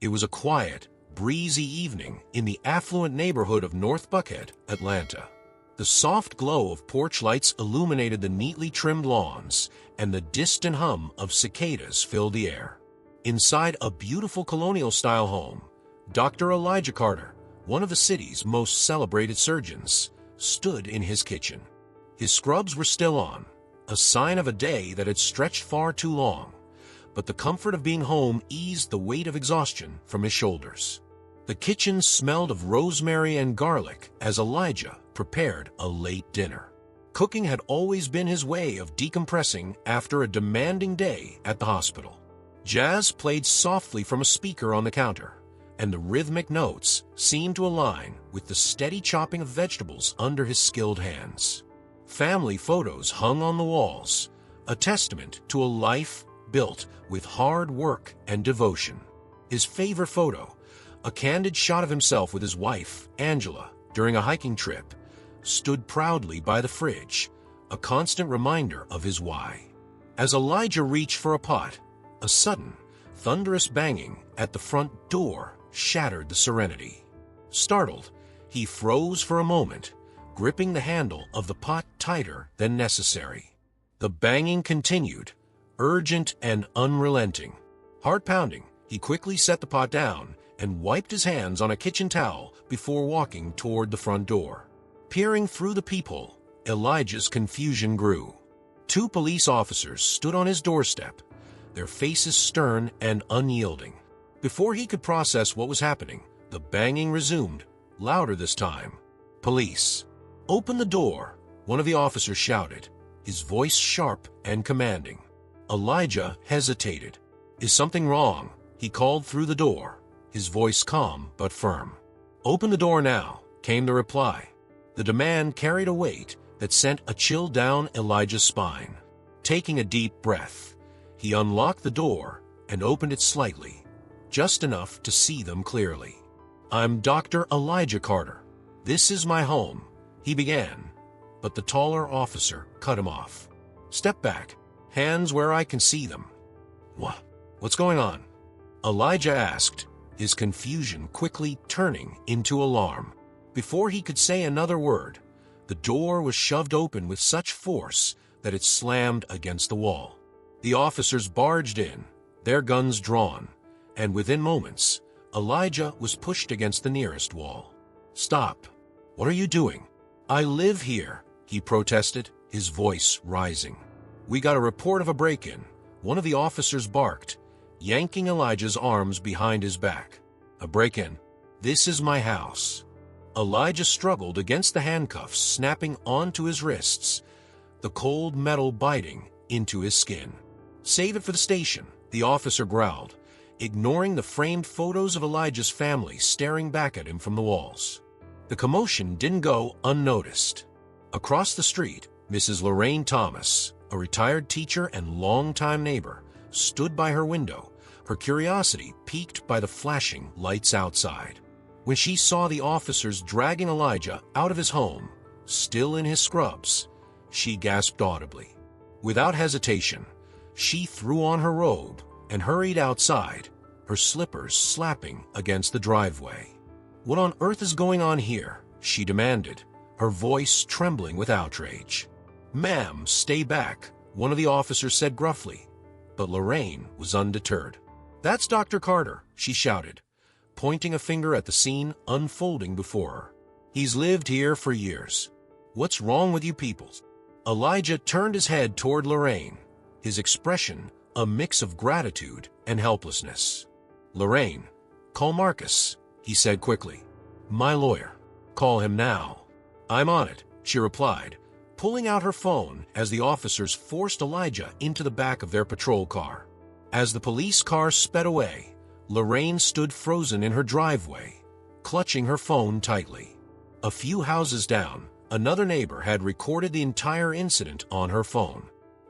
It was a quiet, breezy evening in the affluent neighborhood of North Buckhead, Atlanta. The soft glow of porch lights illuminated the neatly trimmed lawns, and the distant hum of cicadas filled the air. Inside a beautiful colonial-style home, Dr. Elijah Carter, one of the city's most celebrated surgeons, stood in his kitchen. His scrubs were still on, a sign of a day that had stretched far too long, but the comfort of being home eased the weight of exhaustion from his shoulders. The kitchen smelled of rosemary and garlic as Elijah prepared a late dinner. Cooking had always been his way of decompressing after a demanding day at the hospital. Jazz played softly from a speaker on the counter, and the rhythmic notes seemed to align with the steady chopping of vegetables under his skilled hands. Family photos hung on the walls, a testament to a life built with hard work and devotion. His favorite photo, a candid shot of himself with his wife, Angela, during a hiking trip, stood proudly by the fridge, a constant reminder of his why. As Elijah reached for a pot, a sudden, thunderous banging at the front door shattered the serenity. Startled, he froze for a moment, gripping the handle of the pot tighter than necessary. The banging continued, urgent and unrelenting. Heart-pounding, he quickly set the pot down and wiped his hands on a kitchen towel before walking toward the front door. Peering through the peephole, Elijah's confusion grew. 2 police officers stood on his doorstep, their faces stern and unyielding. Before he could process what was happening, the banging resumed, louder this time. "Police, open the door," one of the officers shouted, his voice sharp and commanding. Elijah hesitated. "Is something wrong?" he called through the door, his voice calm but firm. "Open the door now," came the reply. The demand carried a weight that sent a chill down Elijah's spine. Taking a deep breath, he unlocked the door and opened it slightly, just enough to see them clearly. "I'm Dr. Elijah Carter. This is my home," he began, but the taller officer cut him off. "Step back, hands where I can see them." What's going on?" Elijah asked, his confusion quickly turning into alarm. Before he could say another word, the door was shoved open with such force that it slammed against the wall. The officers barged in, their guns drawn, and within moments, Elijah was pushed against the nearest wall. "Stop. What are you doing?" "I live here," he protested, his voice rising. "We got a report of a break-in," one of the officers barked, yanking Elijah's arms behind his back. "A break-in? This is my house." Elijah struggled against the handcuffs snapping onto his wrists, the cold metal biting into his skin. "Save it for the station," the officer growled, ignoring the framed photos of Elijah's family staring back at him from the walls. The commotion didn't go unnoticed. Across the street, Mrs. Lorraine Thomas, a retired teacher and longtime neighbor, stood by her window, her curiosity piqued by the flashing lights outside. When she saw the officers dragging Elijah out of his home, still in his scrubs, she gasped audibly. Without hesitation, she threw on her robe and hurried outside, her slippers slapping against the driveway. "What on earth is going on here?" she demanded, her voice trembling with outrage. "Ma'am, stay back," one of the officers said gruffly, but Lorraine was undeterred. "That's Dr. Carter," she shouted, pointing a finger at the scene unfolding before her. "He's lived here for years. What's wrong with you people?" Elijah turned his head toward Lorraine, his expression a mix of gratitude and helplessness. "Lorraine, call Marcus," he said quickly. "My lawyer. Call him now." "I'm on it," she replied, pulling out her phone as the officers forced Elijah into the back of their patrol car. As the police car sped away, Lorraine stood frozen in her driveway, clutching her phone tightly. A few houses down, another neighbor had recorded the entire incident on her phone.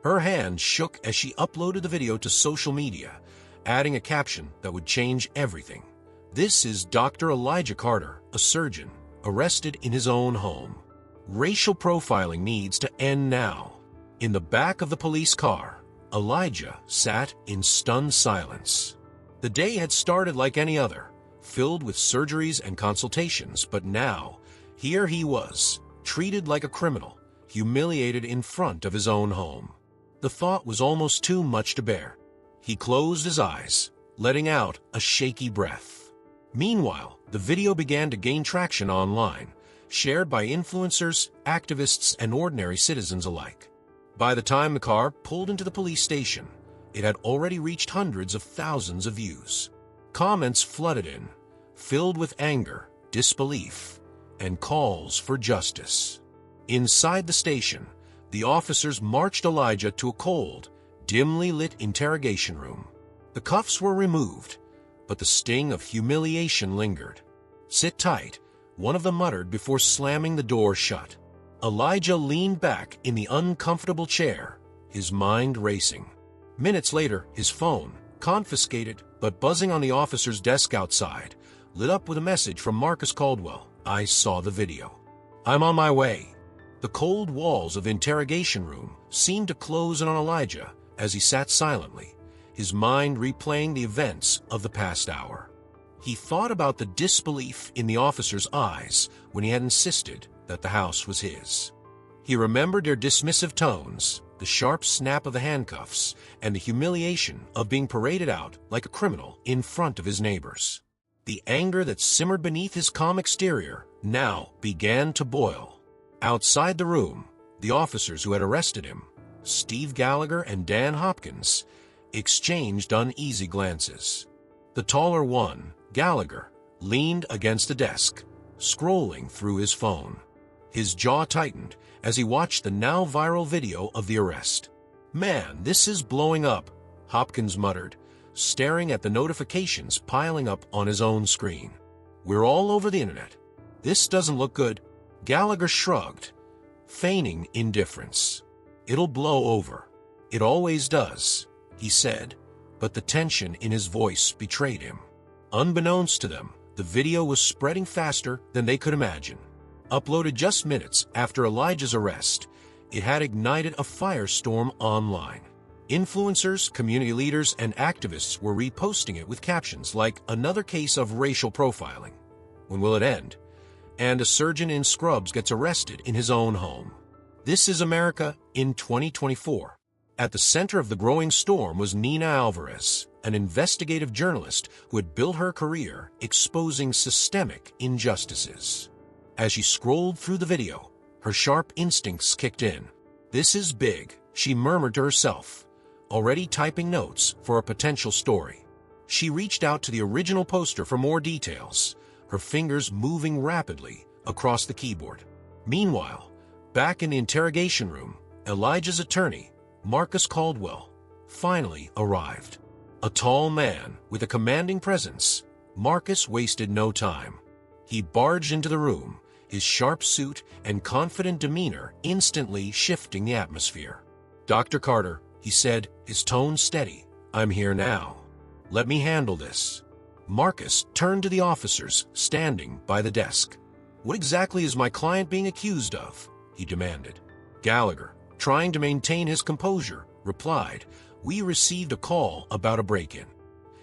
Her hand shook as she uploaded the video to social media, adding a caption that would change everything. "This is Dr. Elijah Carter, a surgeon, arrested in his own home. Racial profiling needs to end now." In the back of the police car, Elijah sat in stunned silence. The day had started like any other, filled with surgeries and consultations, but now, here he was, treated like a criminal, humiliated in front of his own home. The thought was almost too much to bear. He closed his eyes, letting out a shaky breath. Meanwhile, the video began to gain traction online, shared by influencers, activists, and ordinary citizens alike. By the time the car pulled into the police station, it had already reached hundreds of thousands of views. Comments flooded in, filled with anger, disbelief, and calls for justice. Inside the station, the officers marched Elijah to a cold, dimly lit interrogation room. The cuffs were removed, but the sting of humiliation lingered. "Sit tight," one of them muttered before slamming the door shut. Elijah leaned back in the uncomfortable chair, his mind racing. Minutes later, his phone, confiscated but buzzing on the officer's desk outside, lit up with a message from Marcus Caldwell. "I saw the video. I'm on my way." The cold walls of the interrogation room seemed to close in on Elijah as he sat silently, his mind replaying the events of the past hour. He thought about the disbelief in the officer's eyes when he had insisted that the house was his. He remembered their dismissive tones, the sharp snap of the handcuffs, and the humiliation of being paraded out like a criminal in front of his neighbors. The anger that simmered beneath his calm exterior now began to boil. Outside the room, the officers who had arrested him, Steve Gallagher and Dan Hopkins, exchanged uneasy glances. The taller one, Gallagher, leaned against the desk, scrolling through his phone. His jaw tightened as he watched the now viral video of the arrest. "Man, this is blowing up," Hopkins muttered, staring at the notifications piling up on his own screen. "We're all over the internet. This doesn't look good." Gallagher shrugged, feigning indifference. "It'll blow over. It always does," he said, but the tension in his voice betrayed him. Unbeknownst to them, the video was spreading faster than they could imagine. Uploaded just minutes after Elijah's arrest, it had ignited a firestorm online. Influencers, community leaders, and activists were reposting it with captions like "another case of racial profiling. When will it end?" And "a surgeon in scrubs gets arrested in his own home." This is America in 2024. At the center of the growing storm was Nina Alvarez, an investigative journalist who had built her career exposing systemic injustices. As she scrolled through the video, her sharp instincts kicked in. "This is big," she murmured to herself, already typing notes for a potential story. She reached out to the original poster for more details, her fingers moving rapidly across the keyboard. Meanwhile, back in the interrogation room, Elijah's attorney, Marcus Caldwell, finally arrived. A tall man with a commanding presence, Marcus wasted no time. He barged into the room, his sharp suit and confident demeanor instantly shifting the atmosphere. "Dr. Carter," he said, his tone steady, "I'm here now. Let me handle this." Marcus turned to the officers standing by the desk. "What exactly is my client being accused of?" he demanded. Gallagher, trying to maintain his composure, replied, "We received a call about a break-in."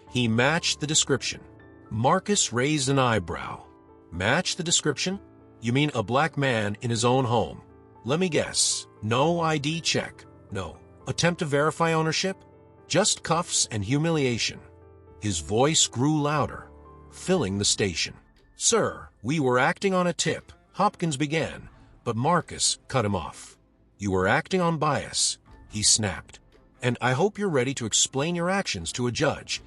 He matched the description. Marcus raised an eyebrow. "Match the description? You mean a black man in his own home? Let me guess. No ID check? No attempt to verify ownership? Just cuffs and humiliation." His voice grew louder, filling the station. "Sir, we were acting on a tip," Hopkins began, but Marcus cut him off. "You were acting on bias," he snapped. "And I hope you're ready to explain your actions to a judge,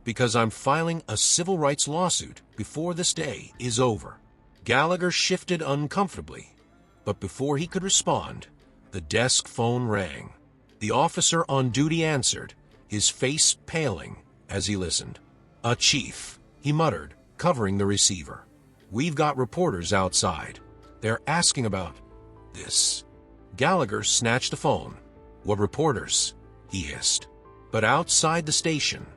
because I'm filing a civil rights lawsuit before this day is over." Gallagher shifted uncomfortably, but before he could respond, the desk phone rang. The officer on duty answered, his face paling as he listened. "A chief," he muttered, covering the receiver. "We've got reporters outside. They're asking about this." Gallagher snatched the phone. "What reporters?" he hissed. But outside the station,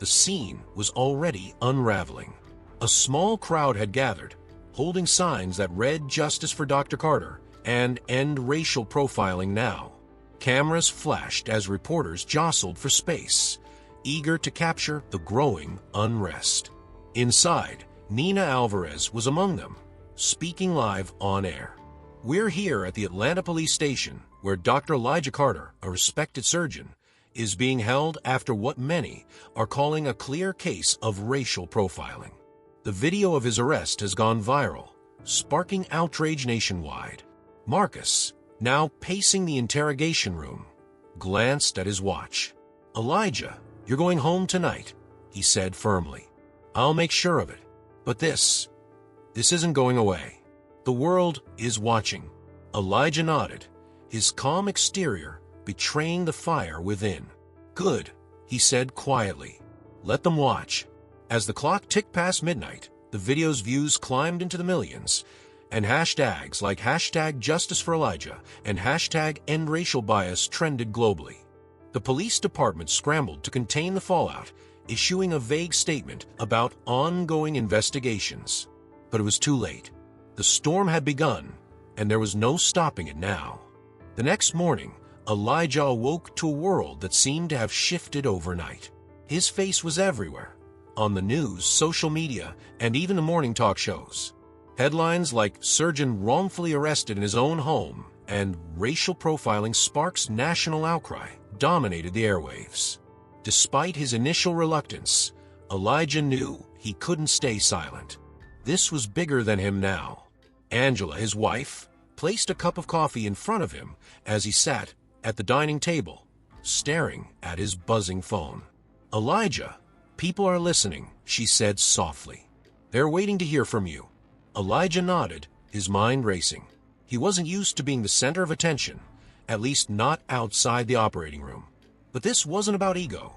the scene was already unraveling. A small crowd had gathered, holding signs that read "Justice for Dr. Carter" and "End Racial Profiling Now." Cameras flashed as reporters jostled for space, eager to capture the growing unrest. Inside, Nina Alvarez was among them, speaking live on air. "We're here at the Atlanta Police Station, where Dr. Elijah Carter, a respected surgeon, is being held after what many are calling a clear case of racial profiling. The video of his arrest has gone viral, sparking outrage nationwide." Marcus, now pacing the interrogation room, glanced at his watch. "Elijah, you're going home tonight," he said firmly. "I'll make sure of it. But this isn't going away. The world is watching." Elijah nodded, his calm exterior betraying the fire within. "Good," he said quietly. "Let them watch." As the clock ticked past midnight, the video's views climbed into the millions, and hashtags like #JusticeForElijah and #EndRacialBias trended globally. The police department scrambled to contain the fallout, issuing a vague statement about ongoing investigations. But it was too late. The storm had begun, and there was no stopping it now. The next morning, Elijah awoke to a world that seemed to have shifted overnight. His face was everywhere, on the news, social media, and even the morning talk shows. Headlines like "Surgeon Wrongfully Arrested in His Own Home" and "Racial Profiling Sparks National Outcry" dominated the airwaves. Despite his initial reluctance, Elijah knew he couldn't stay silent. This was bigger than him now. Angela, his wife, placed a cup of coffee in front of him as he sat at the dining table, staring at his buzzing phone. "Elijah, people are listening," she said softly. "They're waiting to hear from you." Elijah nodded, his mind racing. He wasn't used to being the center of attention, at least not outside the operating room. But this wasn't about ego.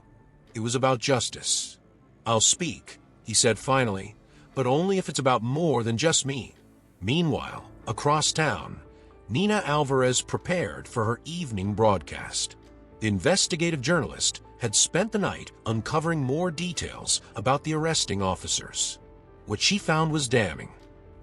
It was about justice. "I'll speak," he said finally, "but only if it's about more than just me." Meanwhile, across town, Nina Alvarez prepared for her evening broadcast. The investigative journalist had spent the night uncovering more details about the arresting officers. What she found was damning.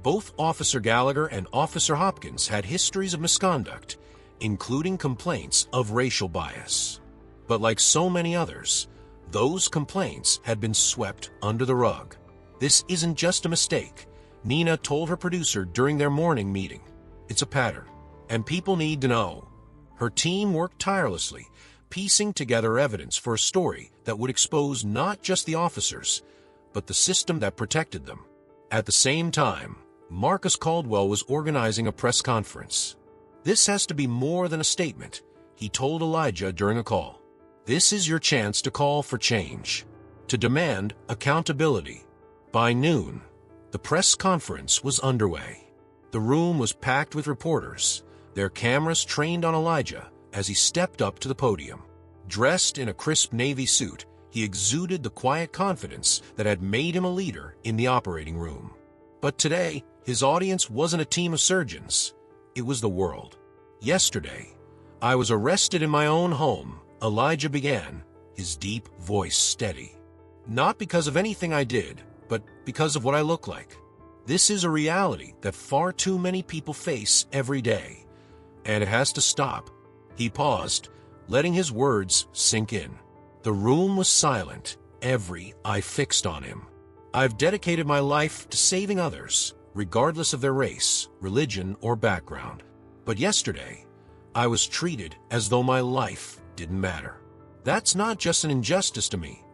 Both Officer Gallagher and Officer Hopkins had histories of misconduct, including complaints of racial bias. But like so many others, those complaints had been swept under the rug. "This isn't just a mistake," Nina told her producer during their morning meeting. "It's a pattern, and people need to know." Her team worked tirelessly, piecing together evidence for a story that would expose not just the officers, but the system that protected them. At the same time, Marcus Caldwell was organizing a press conference. "This has to be more than a statement," he told Elijah during a call. "This is your chance to call for change, to demand accountability." By noon, the press conference was underway. The room was packed with reporters, their cameras trained on Elijah as he stepped up to the podium. Dressed in a crisp navy suit, he exuded the quiet confidence that had made him a leader in the operating room. But today, his audience wasn't a team of surgeons. It was the world. "Yesterday, I was arrested in my own home," Elijah began, his deep voice steady. "Not because of anything I did, but because of what I look like. This is a reality that far too many people face every day, and it has to stop." He paused, letting his words sink in. The room was silent, every eye fixed on him. "I've dedicated my life to saving others, regardless of their race, religion, or background. But yesterday, I was treated as though my life didn't matter. That's not just an injustice to me.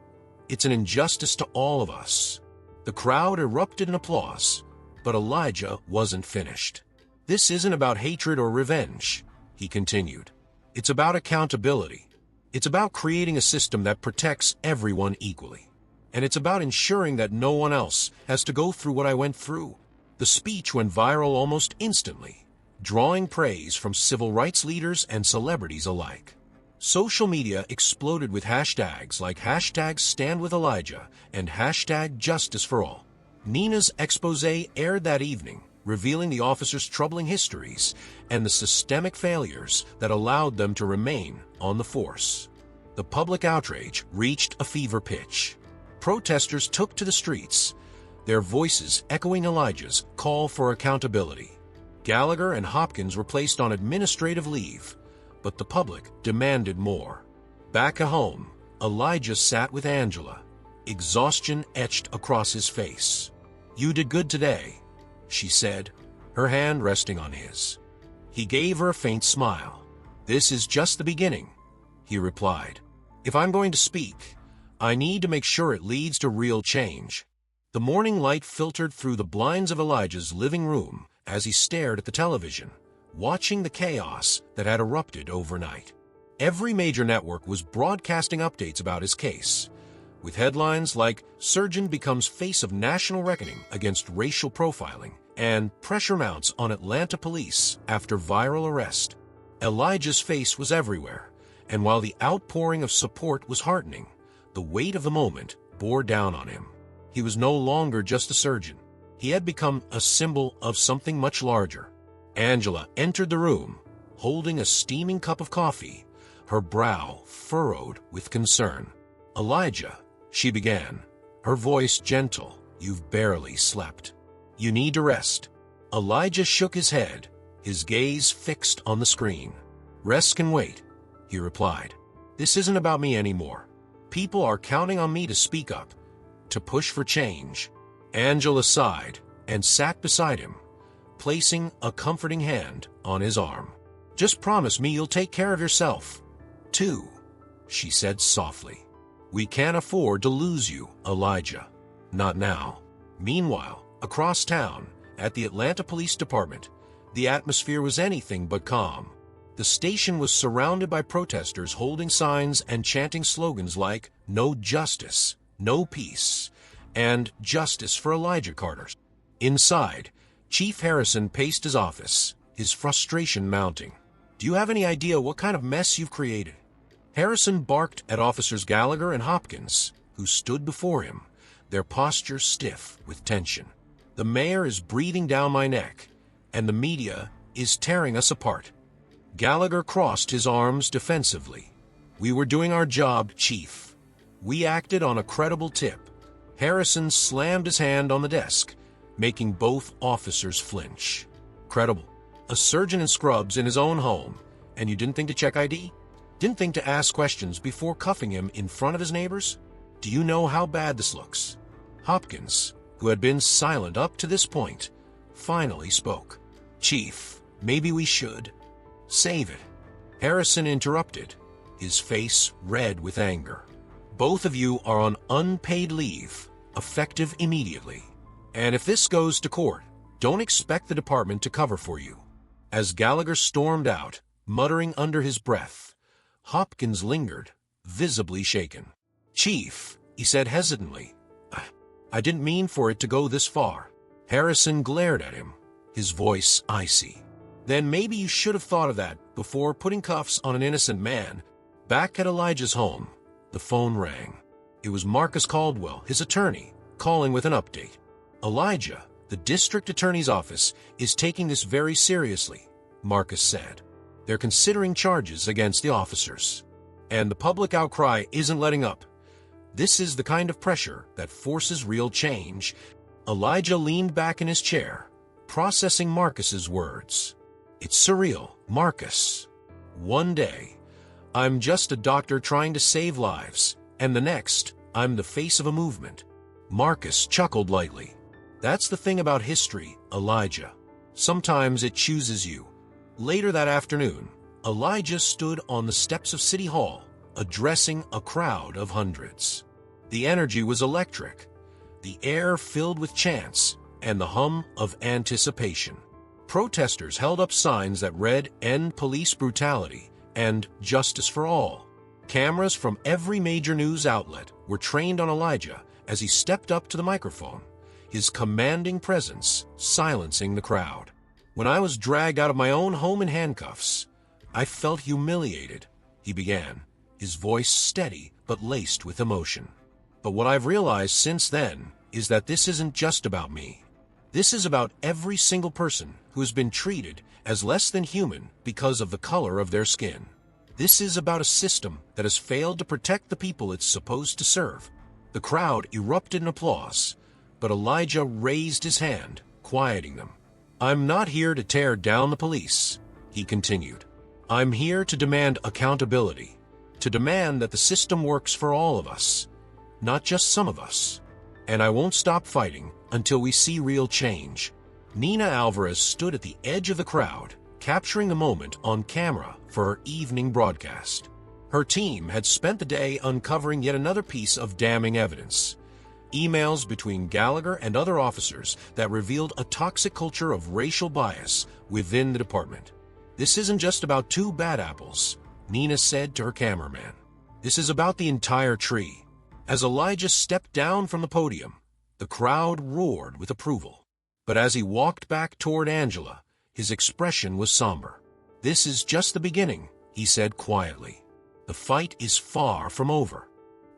It's an injustice to all of us." The crowd erupted in applause, but Elijah wasn't finished. "This isn't about hatred or revenge," he continued. "It's about accountability. It's about creating a system that protects everyone equally. And it's about ensuring that no one else has to go through what I went through." The speech went viral almost instantly, drawing praise from civil rights leaders and celebrities alike. Social media exploded with hashtags like #StandWithElijah and #JusticeForAll. Nina's expose aired that evening, revealing the officers' troubling histories and the systemic failures that allowed them to remain on the force. The public outrage reached a fever pitch. Protesters took to the streets, their voices echoing Elijah's call for accountability. Gallagher and Hopkins were placed on administrative leave, but the public demanded more. Back at home, Elijah sat with Angela, exhaustion etched across his face. "You did good today," she said, her hand resting on his. He gave her a faint smile. "This is just the beginning," he replied. "If I'm going to speak, I need to make sure it leads to real change." The morning light filtered through the blinds of Elijah's living room as he stared at the television, watching the chaos that had erupted overnight. Every major network was broadcasting updates about his case, with headlines like "Surgeon becomes face of national reckoning against racial profiling" and "Pressure mounts on Atlanta police after viral arrest." Elijah's face was everywhere, and while the outpouring of support was heartening, the weight of the moment bore down on him. He was no longer just a surgeon. He had become a symbol of something much larger. Angela entered the room, holding a steaming cup of coffee, her brow furrowed with concern. "Elijah," she began, her voice gentle, "you've barely slept. You need to rest." Elijah shook his head, his gaze fixed on the screen. "Rest can wait," he replied. "This isn't about me anymore. People are counting on me to speak up, to push for change." Angela sighed and sat beside him, placing a comforting hand on his arm. "Just promise me you'll take care of yourself, too," she said softly. "We can't afford to lose you, Elijah. Not now." Meanwhile, across town, at the Atlanta Police Department, the atmosphere was anything but calm. The station was surrounded by protesters holding signs and chanting slogans like "No justice, no peace," and "Justice for Elijah Carter." Inside, Chief Harrison paced his office, his frustration mounting. "Do you have any idea what kind of mess you've created?" Harrison barked at Officers Gallagher and Hopkins, who stood before him, their postures stiff with tension. "The mayor is breathing down my neck, and the media is tearing us apart." Gallagher crossed his arms defensively. "We were doing our job, Chief. We acted on a credible tip." Harrison slammed his hand on the desk, making both officers flinch. "Credible? A surgeon in scrubs in his own home, and you didn't think to check ID? Didn't think to ask questions before cuffing him in front of his neighbors? Do you know how bad this looks?" Hopkins, who had been silent up to this point, finally spoke. "Chief, maybe we should save it." Harrison interrupted, his face red with anger. "Both of you are on unpaid leave, effective immediately. And if this goes to court, don't expect the department to cover for you." As Gallagher stormed out, muttering under his breath, Hopkins lingered, visibly shaken. "Chief," he said hesitantly, I didn't mean for it to go this far." Harrison glared at him, his voice icy. "Then maybe you should have thought of that before putting cuffs on an innocent man." Back at Elijah's home, the phone rang. It was Marcus Caldwell, his attorney, calling with an update. "Elijah, the district attorney's office is taking this very seriously," Marcus said. "They're considering charges against the officers. And the public outcry isn't letting up. This is the kind of pressure that forces real change." Elijah leaned back in his chair, processing Marcus's words. "It's surreal, Marcus. One day, I'm just a doctor trying to save lives, and the next, I'm the face of a movement." Marcus chuckled lightly. "That's the thing about history, Elijah. Sometimes it chooses you." Later that afternoon, Elijah stood on the steps of City Hall, addressing a crowd of hundreds. The energy was electric, the air filled with chants and the hum of anticipation. Protesters held up signs that read "End Police Brutality" and "Justice for All." Cameras from every major news outlet were trained on Elijah as he stepped up to the microphone, his commanding presence silencing the crowd. "When I was dragged out of my own home in handcuffs, I felt humiliated," he began, his voice steady but laced with emotion. "But what I've realized since then is that this isn't just about me. This is about every single person who has been treated as less than human because of the color of their skin. This is about a system that has failed to protect the people it's supposed to serve." The crowd erupted in applause, but Elijah raised his hand, quieting them. "I'm not here to tear down the police," he continued. "I'm here to demand accountability, to demand that the system works for all of us, not just some of us. And I won't stop fighting until we see real change. Nina Alvarez stood at the edge of the crowd, capturing the moment on camera for her evening broadcast. Her team had spent the day uncovering yet another piece of damning evidence. Emails between Gallagher and other officers that revealed a toxic culture of racial bias within the department. "This isn't just about two bad apples," Nina said to her cameraman. "This is about the entire tree." As Elijah stepped down from the podium, the crowd roared with approval. But as he walked back toward Angela, his expression was somber. "This is just the beginning," he said quietly. "The fight is far from over."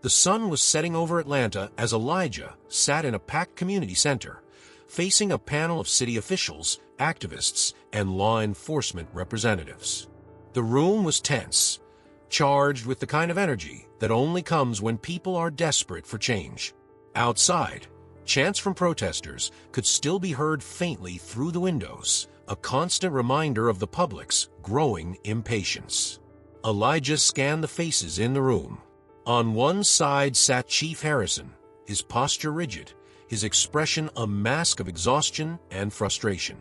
The sun was setting over Atlanta as Elijah sat in a packed community center, facing a panel of city officials, activists, and law enforcement representatives. The room was tense, charged with the kind of energy that only comes when people are desperate for change. Outside, chants from protesters could still be heard faintly through the windows, a constant reminder of the public's growing impatience. Elijah scanned the faces in the room. On one side sat Chief Harrison, his posture rigid, his expression a mask of exhaustion and frustration.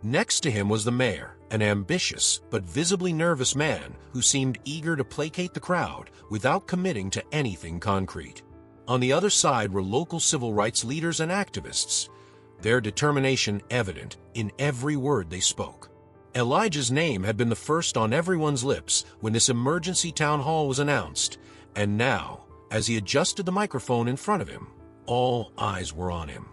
Next to him was the mayor, an ambitious but visibly nervous man who seemed eager to placate the crowd without committing to anything concrete. On the other side were local civil rights leaders and activists, their determination evident in every word they spoke. Elijah's name had been the first on everyone's lips when this emergency town hall was announced, and now, as he adjusted the microphone in front of him, all eyes were on him.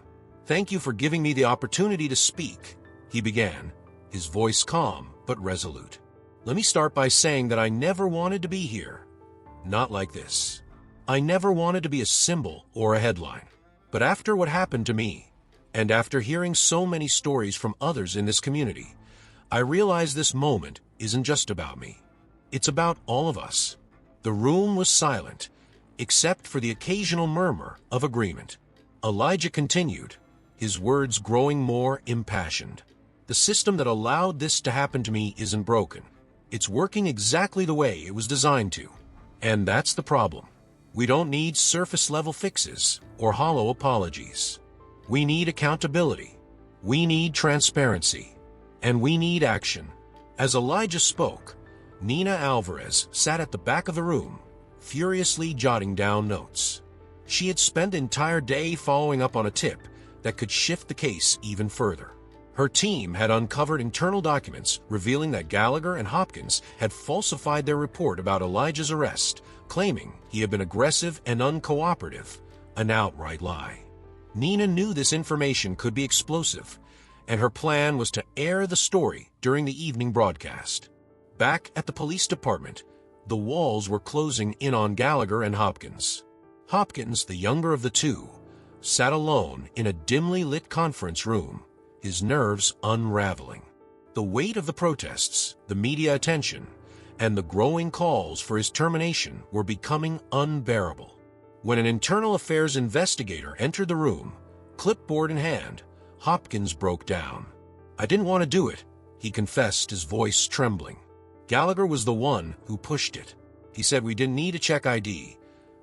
"Thank you for giving me the opportunity to speak," he began, his voice calm but resolute. "Let me start by saying that I never wanted to be here. Not like this. I never wanted to be a symbol or a headline. But after what happened to me, and after hearing so many stories from others in this community, I realized this moment isn't just about me. It's about all of us." The room was silent, except for the occasional murmur of agreement. Elijah continued, his words growing more impassioned. "The system that allowed this to happen to me isn't broken. It's working exactly the way it was designed to. And that's the problem. We don't need surface-level fixes or hollow apologies. We need accountability. We need transparency. And we need action." As Elijah spoke, Nina Alvarez sat at the back of the room, furiously jotting down notes. She had spent the entire day following up on a tip that could shift the case even further. Her team had uncovered internal documents revealing that Gallagher and Hopkins had falsified their report about Elijah's arrest, claiming he had been aggressive and uncooperative, an outright lie. Nina knew this information could be explosive, and her plan was to air the story during the evening broadcast. Back at the police department, the walls were closing in on Gallagher and Hopkins. Hopkins, the younger of the two, sat alone in a dimly lit conference room, his nerves unraveling. The weight of the protests, the media attention, and the growing calls for his termination were becoming unbearable. When an internal affairs investigator entered the room, clipboard in hand, Hopkins broke down. "I didn't want to do it," he confessed, his voice trembling. "Gallagher was the one who pushed it. He said we didn't need to check ID,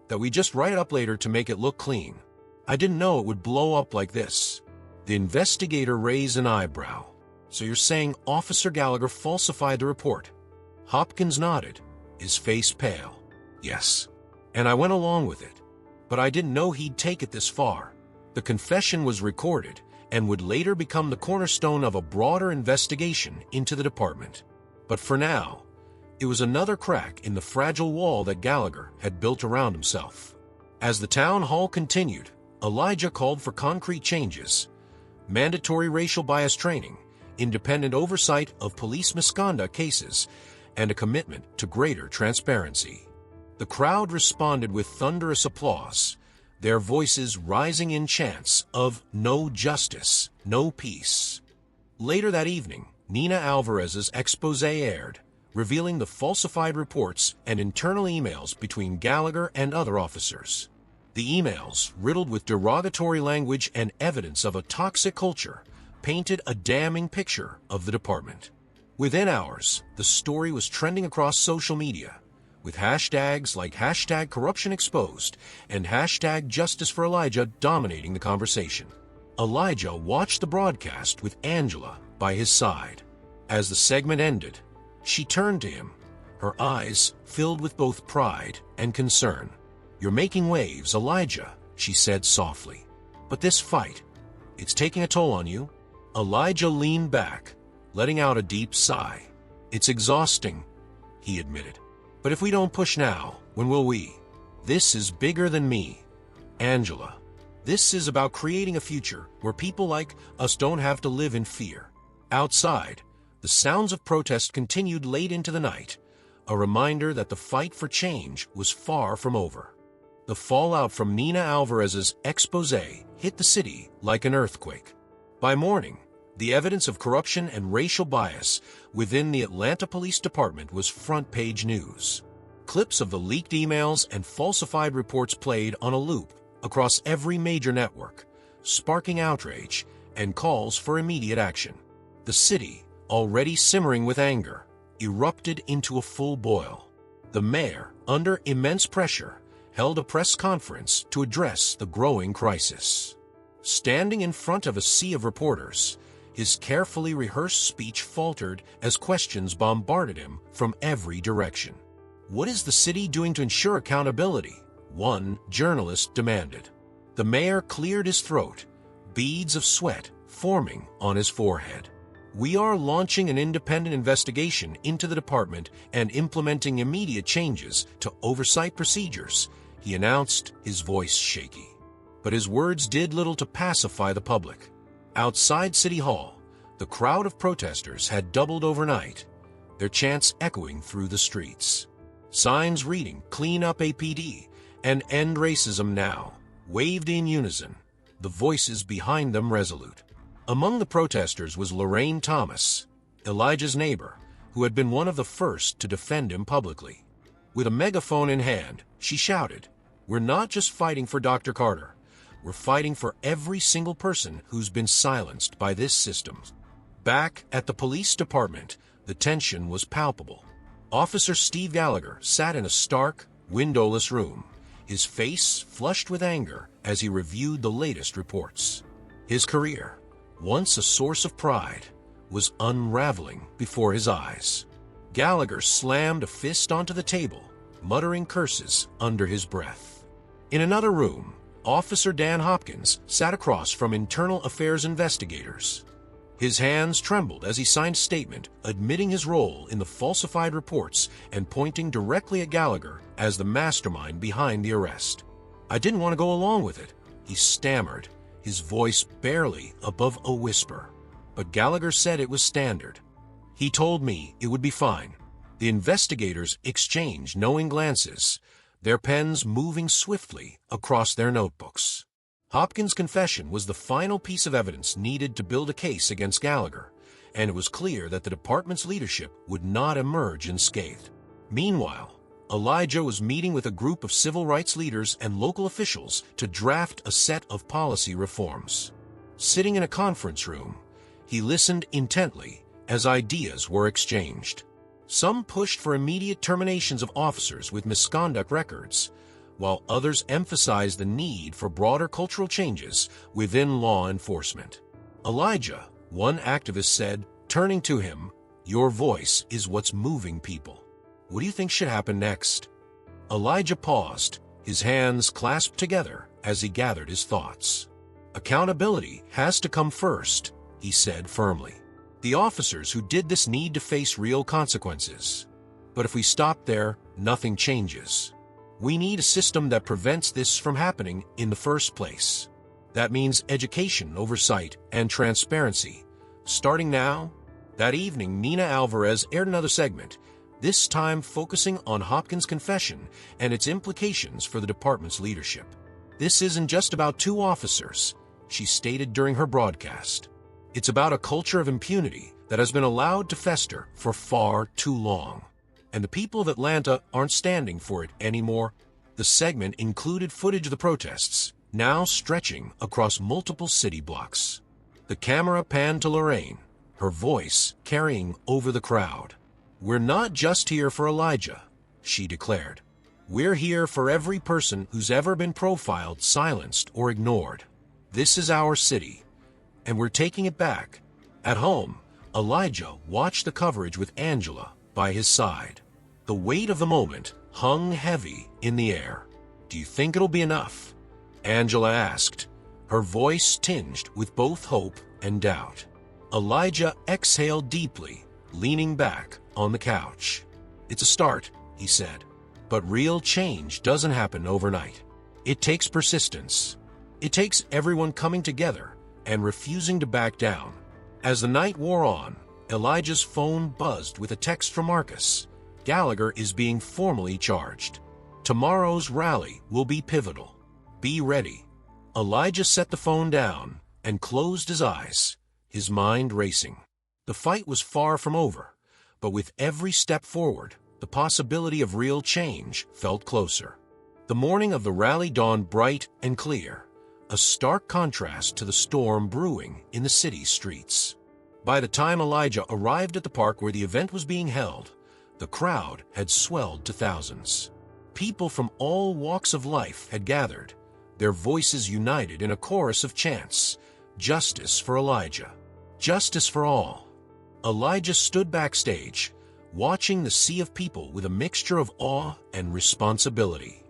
that we just write it up later to make it look clean. I didn't know it would blow up like this." The investigator raised an eyebrow. "So you're saying Officer Gallagher falsified the report?" Hopkins nodded, his face pale. "Yes. And I went along with it. But I didn't know he'd take it this far." The confession was recorded and would later become the cornerstone of a broader investigation into the department. But for now, it was another crack in the fragile wall that Gallagher had built around himself. As the town hall continued, Elijah called for concrete changes, mandatory racial bias training, independent oversight of police misconduct cases, and a commitment to greater transparency. The crowd responded with thunderous applause, their voices rising in chants of "No justice, no peace." Later that evening, Nina Alvarez's expose aired, revealing the falsified reports and internal emails between Gallagher and other officers. The emails, riddled with derogatory language and evidence of a toxic culture, painted a damning picture of the department. Within hours, the story was trending across social media, with hashtags like hashtag corruption exposed and hashtag justice for Elijah dominating the conversation. Elijah watched the broadcast with Angela by his side. As the segment ended, she turned to him, her eyes filled with both pride and concern. "You're making waves, Elijah," she said softly. "But this fight, it's taking a toll on you." Elijah leaned back, letting out a deep sigh. "It's exhausting," he admitted. "But if we don't push now, when will we? This is bigger than me, Angela. This is about creating a future where people like us don't have to live in fear." Outside, the sounds of protest continued late into the night, a reminder that the fight for change was far from over. The fallout from Nina Alvarez's exposé hit the city like an earthquake. By morning, the evidence of corruption and racial bias within the Atlanta Police Department was front-page news. Clips of the leaked emails and falsified reports played on a loop across every major network, sparking outrage and calls for immediate action. The city, already simmering with anger, erupted into a full boil. The mayor, under immense pressure, held a press conference to address the growing crisis. Standing in front of a sea of reporters, his carefully rehearsed speech faltered as questions bombarded him from every direction. "What is the city doing to ensure accountability?" one journalist demanded. The mayor cleared his throat, beads of sweat forming on his forehead. "We are launching an independent investigation into the department and implementing immediate changes to oversight procedures," he announced, his voice shaky. But his words did little to pacify the public. Outside City Hall, the crowd of protesters had doubled overnight, their chants echoing through the streets. Signs reading "Clean up APD" and "End Racism Now" waved in unison, the voices behind them resolute. Among the protesters was Lorraine Thomas, Elijah's neighbor, who had been one of the first to defend him publicly. With a megaphone in hand, she shouted, "We're not just fighting for Dr. Carter. We're fighting for every single person who's been silenced by this system." Back at the police department, the tension was palpable. Officer Steve Gallagher sat in a stark, windowless room, his face flushed with anger as he reviewed the latest reports. His career, once a source of pride, was unraveling before his eyes. Gallagher slammed a fist onto the table, muttering curses under his breath. In another room, Officer Dan Hopkins sat across from Internal Affairs investigators. His hands trembled as he signed a statement admitting his role in the falsified reports and pointing directly at Gallagher as the mastermind behind the arrest. "I didn't want to go along with it," he stammered, his voice barely above a whisper. But Gallagher said it was standard. "He told me it would be fine." The investigators exchanged knowing glances, their pens moving swiftly across their notebooks. Hopkins' confession was the final piece of evidence needed to build a case against Gallagher, and it was clear that the department's leadership would not emerge unscathed. Meanwhile, Elijah was meeting with a group of civil rights leaders and local officials to draft a set of policy reforms. Sitting in a conference room, he listened intently as ideas were exchanged. Some pushed for immediate terminations of officers with misconduct records, while others emphasized the need for broader cultural changes within law enforcement. "Elijah," one activist said, turning to him, "your voice is what's moving people. What do you think should happen next?" Elijah paused, his hands clasped together as he gathered his thoughts. "Accountability has to come first," he said firmly. "The officers who did this need to face real consequences. But if we stop there, nothing changes. We need a system that prevents this from happening in the first place. That means education, oversight, and transparency. Starting now." That evening, Nina Alvarez aired another segment, this time focusing on Hopkins' confession and its implications for the department's leadership. "This isn't just about two officers," she stated during her broadcast. "It's about a culture of impunity that has been allowed to fester for far too long. And the people of Atlanta aren't standing for it anymore." The segment included footage of the protests, now stretching across multiple city blocks. The camera panned to Lorraine, her voice carrying over the crowd. "We're not just here for Elijah. she declared. "We're here for every person who's ever been profiled, silenced, or ignored. This is our city, and we're taking it back." At home, Elijah watched the coverage with Angela by his side. The weight of the moment hung heavy in the air. "Do you think it'll be enough?" Angela asked, her voice tinged with both hope and doubt. Elijah exhaled deeply, leaning back on the couch. "It's a start," he said. "But real change doesn't happen overnight. It takes persistence. It takes everyone coming together and refusing to back down." As the night wore on, Elijah's phone buzzed with a text from Marcus. "Gallagher is being formally charged. Tomorrow's rally will be pivotal. Be ready." Elijah set the phone down and closed his eyes, his mind racing. The fight was far from over, but with every step forward, the possibility of real change felt closer. The morning of the rally dawned bright and clear, a stark contrast to the storm brewing in the city's streets. By the time Elijah arrived at the park where the event was being held, the crowd had swelled to thousands. People from all walks of life had gathered, their voices united in a chorus of chants: "Justice for Elijah! Justice for all!" Elijah stood backstage, watching the sea of people with a mixture of awe and responsibility.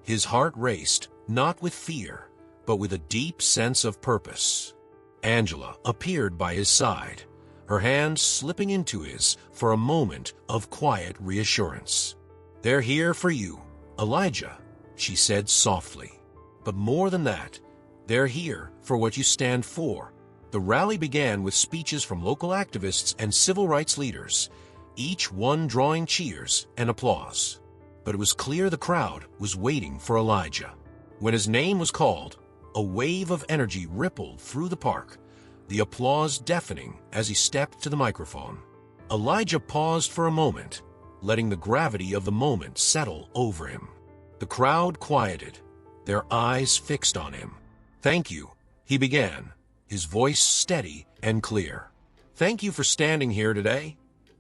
His heart raced, not with fear, but with a deep sense of purpose. Angela appeared by his side, her hand slipping into his for a moment of quiet reassurance. "They're here for you, Elijah," she said softly. "But more than that, they're here for what you stand for." The rally began with speeches from local activists and civil rights leaders, each one drawing cheers and applause. But it was clear the crowd was waiting for Elijah. When his name was called, a wave of energy rippled through the park, the applause deafening as he stepped to the microphone. Elijah paused for a moment, letting the gravity of the moment settle over him. The crowd quieted, their eyes fixed on him. "Thank you," he began, his voice steady and clear. "Thank you for standing here today,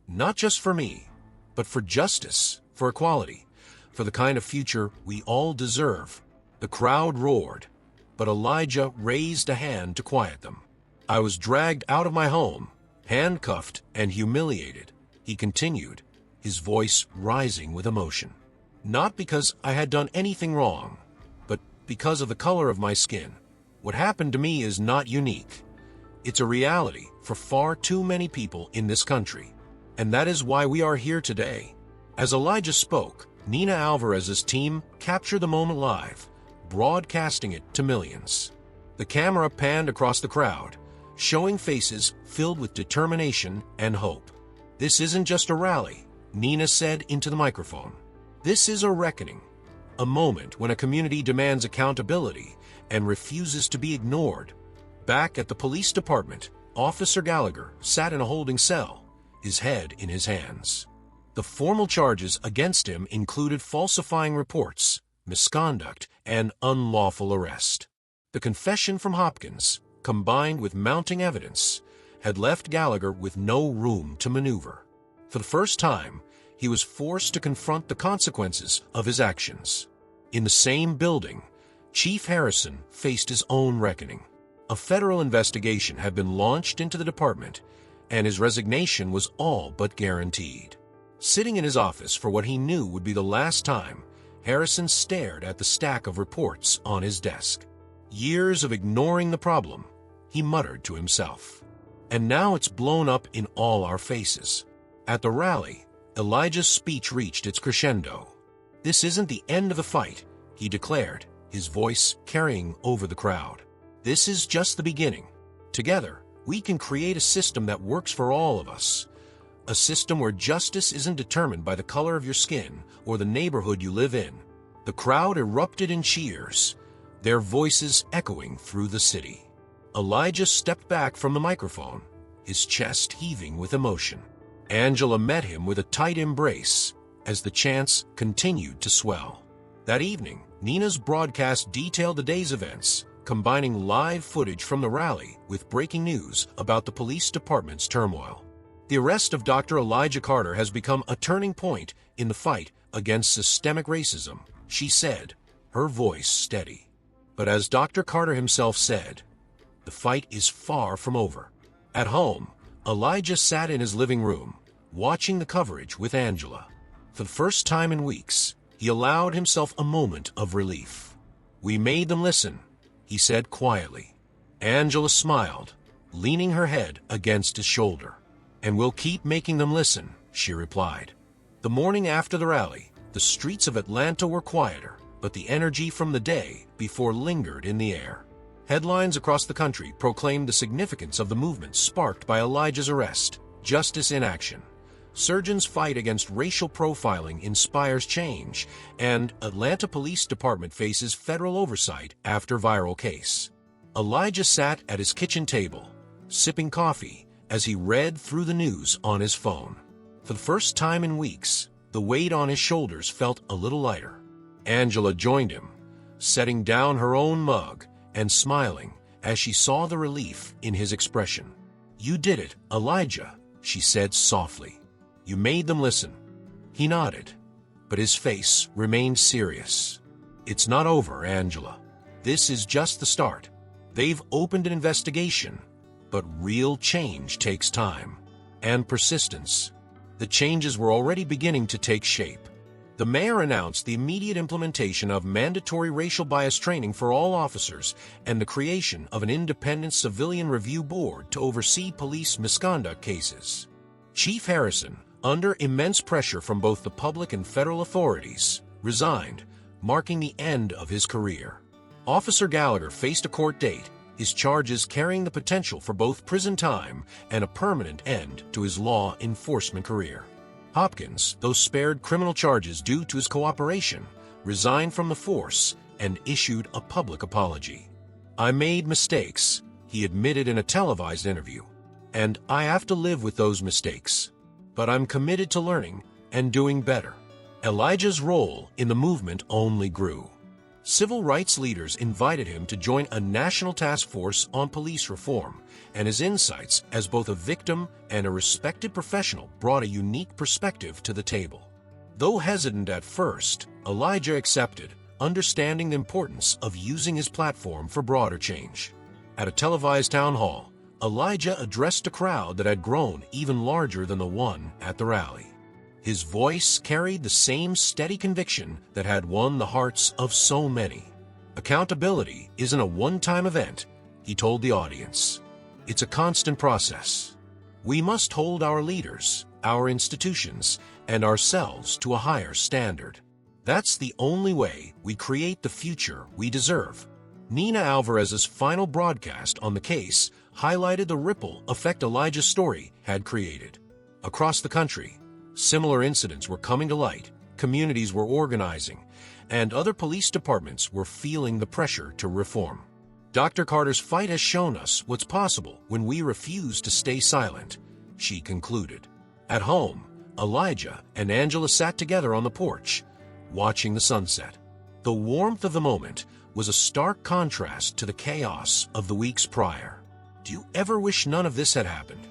not just for me, but for justice, for equality, for the kind of future we all deserve." The crowd roared, but Elijah raised a hand to quiet them. "I was dragged out of my home, handcuffed and humiliated," he continued, his voice rising with emotion. "Not because I had done anything wrong, but because of the color of my skin. What happened to me is not unique. It's a reality for far too many people in this country, and that is why we are here today." As Elijah spoke, Nina Alvarez's team captured the moment live, broadcasting it to millions. The camera panned across the crowd, showing faces filled with determination and hope. "This isn't just a rally," Nina said into the microphone. "This is a reckoning, a moment when a community demands accountability and refuses to be ignored." Back at the police department, Officer Gallagher sat in a holding cell, his head in his hands. The formal charges against him included falsifying reports, misconduct, and unlawful arrest. The confession from Hopkins, combined with mounting evidence, had left Gallagher with no room to maneuver. For the first time, he was forced to confront the consequences of his actions. In the same building, Chief Harrison faced his own reckoning. A federal investigation had been launched into the department, and his resignation was all but guaranteed. Sitting in his office for what he knew would be the last time, Harrison stared at the stack of reports on his desk. Years of ignoring the problem, he muttered to himself. And now it's blown up in all our faces. At the rally, Elijah's speech reached its crescendo. "This isn't the end of the fight," he declared, his voice carrying over the crowd. "This is just the beginning. Together, we can create a system that works for all of us. A system where justice isn't determined by the color of your skin or the neighborhood you live in." The crowd erupted in cheers, their voices echoing through the city. Elijah stepped back from the microphone, his chest heaving with emotion. Angela met him with a tight embrace as the chants continued to swell. That evening, Nina's broadcast detailed the day's events, combining live footage from the rally with breaking news about the police department's turmoil. The arrest of Dr. Elijah Carter has become a turning point in the fight against systemic racism, she said, her voice steady. But as Dr. Carter himself said, the fight is far from over. At home, Elijah sat in his living room, watching the coverage with Angela. For the first time in weeks, he allowed himself a moment of relief. "We made them listen," he said quietly. Angela smiled, leaning her head against his shoulder. "And we'll keep making them listen," she replied. The morning after the rally, the streets of Atlanta were quieter, but the energy from the day before lingered in the air. Headlines across the country proclaimed the significance of the movement sparked by Elijah's arrest. Justice in action. Surgeons' fight against racial profiling inspires change, and Atlanta Police Department faces federal oversight after viral case. Elijah sat at his kitchen table, sipping coffee, as he read through the news on his phone. For the first time in weeks, the weight on his shoulders felt a little lighter. Angela joined him, setting down her own mug and smiling as she saw the relief in his expression. "You did it, Elijah," she said softly. "You made them listen." He nodded, but his face remained serious. "It's not over, Angela. This is just the start. They've opened an investigation, but real change takes time and persistence." The changes were already beginning to take shape. The mayor announced the immediate implementation of mandatory racial bias training for all officers and the creation of an independent civilian review board to oversee police misconduct cases. Chief Harrison, under immense pressure from both the public and federal authorities, resigned, marking the end of his career. Officer Gallagher faced a court date, his charges carrying the potential for both prison time and a permanent end to his law enforcement career. Hopkins, though spared criminal charges due to his cooperation, resigned from the force and issued a public apology. "I made mistakes," he admitted in a televised interview, "and I have to live with those mistakes. But I'm committed to learning and doing better." Elijah's role in the movement only grew. Civil rights leaders invited him to join a national task force on police reform, and his insights as both a victim and a respected professional brought a unique perspective to the table. Though hesitant at first, Elijah accepted, understanding the importance of using his platform for broader change. At a televised town hall, Elijah addressed a crowd that had grown even larger than the one at the rally. His voice carried the same steady conviction that had won the hearts of so many. "Accountability isn't a one-time event," he told the audience. "It's a constant process. We must hold our leaders, our institutions, and ourselves to a higher standard. That's the only way we create the future we deserve." Nina Alvarez's final broadcast on the case highlighted the ripple effect Elijah's story had created. Across the country, similar incidents were coming to light, communities were organizing, and other police departments were feeling the pressure to reform. "Dr. Carter's fight has shown us what's possible when we refuse to stay silent," she concluded. At home, Elijah and Angela sat together on the porch, watching the sunset. The warmth of the moment was a stark contrast to the chaos of the weeks prior. "Do you ever wish none of this had happened?"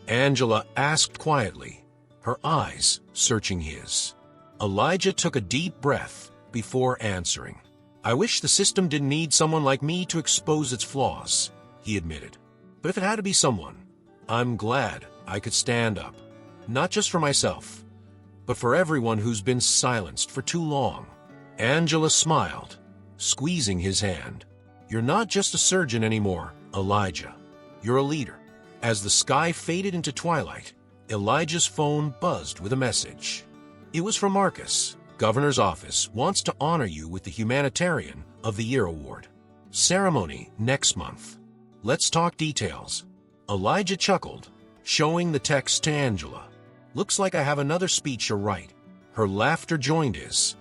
Angela asked quietly, her eyes searching his. Elijah took a deep breath before answering. "I wish the system didn't need someone like me to expose its flaws," he admitted. "But if it had to be someone, I'm glad I could stand up. Not just for myself, but for everyone who's been silenced for too long." Angela smiled, squeezing his hand. "You're not just a surgeon anymore, Elijah. You're a leader." As the sky faded into twilight, Elijah's phone buzzed with a message. It was from Marcus. "Governor's office wants to honor you with the Humanitarian of the Year award. Ceremony next month. Let's talk details." Elijah chuckled, showing the text to Angela. "Looks like I have another speech to write." Her laughter joined his,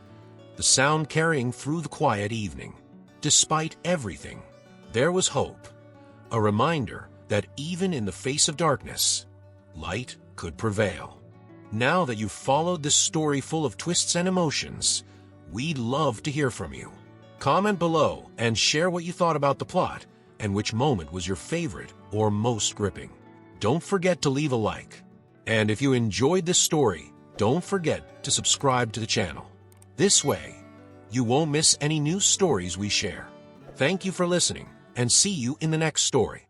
the sound carrying through the quiet evening. Despite everything, there was hope, a reminder that even in the face of darkness, light could prevail. Now that you've followed this story full of twists and emotions, we'd love to hear from you. Comment below and share what you thought about the plot and which moment was your favorite or most gripping. Don't forget to leave a like. And if you enjoyed this story, don't forget to subscribe to the channel. This way, you won't miss any new stories we share. Thank you for listening, and see you in the next story.